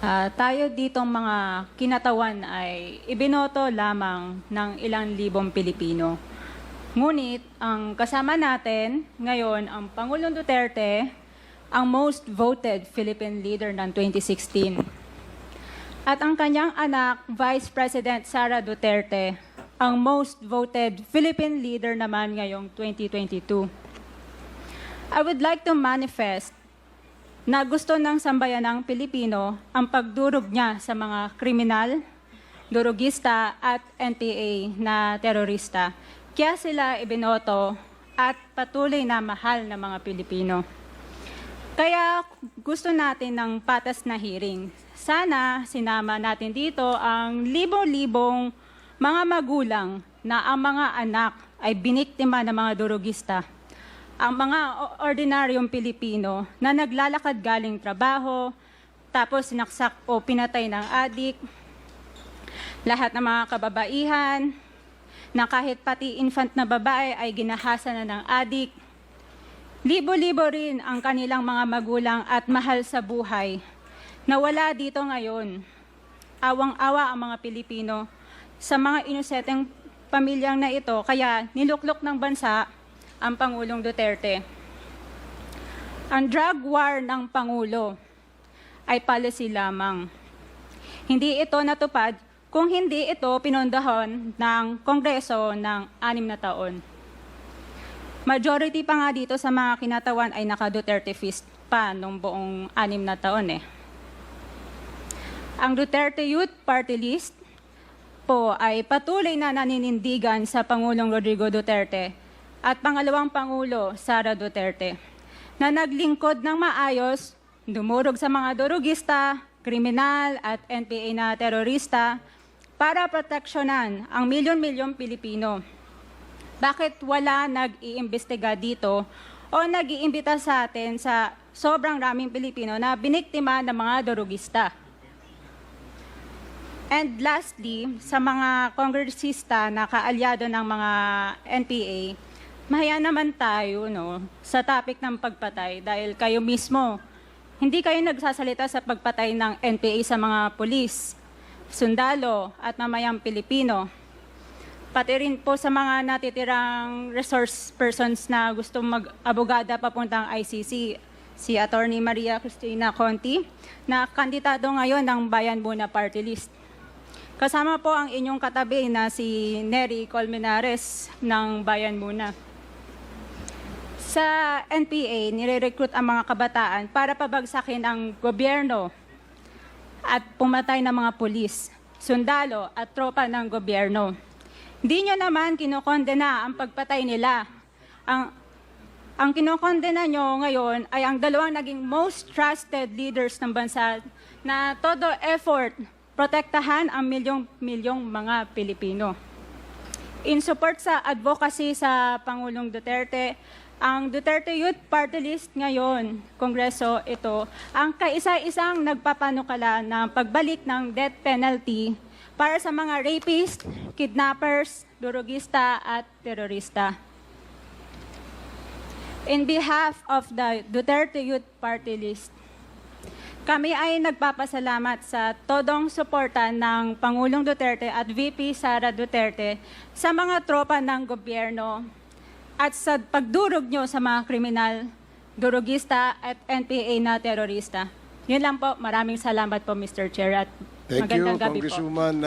Tayo ditong mga kinatawan ay ibinoto lamang ng ilang libong Pilipino. Ngunit ang kasama natin ngayon ang Pangulong Duterte, ang most voted Philippine leader ng 2016. At ang kanyang anak, Vice President Sara Duterte, ang most voted Philippine leader naman ngayong 2022. I would like to manifest na gusto ng sambayanang Pilipino ang pagdurog niya sa mga kriminal, durugista at NPA na terorista. Kaya sila ibinoto at patuloy na mahal ng mga Pilipino. Kaya gusto natin ng patas na hearing. Sana sinama natin dito ang libo-libong mga magulang na ang mga anak ay biniktima ng mga durugista. Ang mga ordinaryong Pilipino na naglalakad galing trabaho, tapos sinaksak o pinatay ng adik, lahat ng mga kababaihan, na kahit pati infant na babae ay ginahasa na ng adik. Libo-libo rin ang kanilang mga magulang at mahal sa buhay na wala dito ngayon. Awang-awa ang mga Pilipino sa mga inosenteng pamilyang na ito, kaya niluklok ng bansa ang Pangulong Duterte. Ang drug war ng Pangulo ay policy lamang. Hindi ito natupad kung hindi ito pinondohan ng Kongreso ng 6 na taon. Majority pa nga dito sa mga kinatawan ay naka-Duterte fist pa nung buong 6 na taon . Ang Duterte Youth Party List po ay patuloy na naninindigan sa Pangulong Rodrigo Duterte at pangalawang Pangulo, Sara Duterte, na naglingkod ng maayos, dumurog sa mga durugista, kriminal at NPA na terorista para proteksyonan ang milyon-milyong Pilipino. Bakit wala nag-iimbestiga dito o nag-iimbita sa atin sa sobrang raming Pilipino na biniktima ng mga durugista? And lastly, sa mga kongresista na kaalyado ng mga NPA, mahiya naman tayo sa topic ng pagpatay dahil kayo mismo, hindi kayo nagsasalita sa pagpatay ng NPA sa mga pulis, sundalo at mamayang Pilipino. Pati rin po sa mga natitirang resource persons na gusto mag-abogada papuntang ICC, si Attorney Maria Cristina Conti, na kandidato ngayon ng Bayan Muna Party List. Kasama po ang inyong katabi na si Nery Colmenares ng Bayan Muna. Sa NPA, nire-recruit ang mga kabataan para pabagsakin ang gobyerno at pumatay ng mga pulis, sundalo at tropa ng gobyerno. Di nyo naman kinokondena ang pagpatay nila. Ang kinokondena nyo ngayon ay ang dalawang naging most trusted leaders ng bansa na todo effort protektahan ang milyong-milyong mga Pilipino. In support sa advocacy sa Pangulong Duterte, ang Duterte Youth Party List ngayon, Kongreso ito, ang kaisa-isang nagpapanukala ng pagbalik ng death penalty para sa mga rapist, kidnappers, durugista at terorista. In behalf of the Duterte Youth Party List, kami ay nagpapasalamat sa todong suporta ng Pangulong Duterte at VP Sara Duterte sa mga tropa ng gobyerno at sa pagdurog nyo sa mga kriminal, durugista at NPA na terorista. Yun lang po. Maraming salamat po, Mr. Chair, at magandang gabi po. Congresswoman.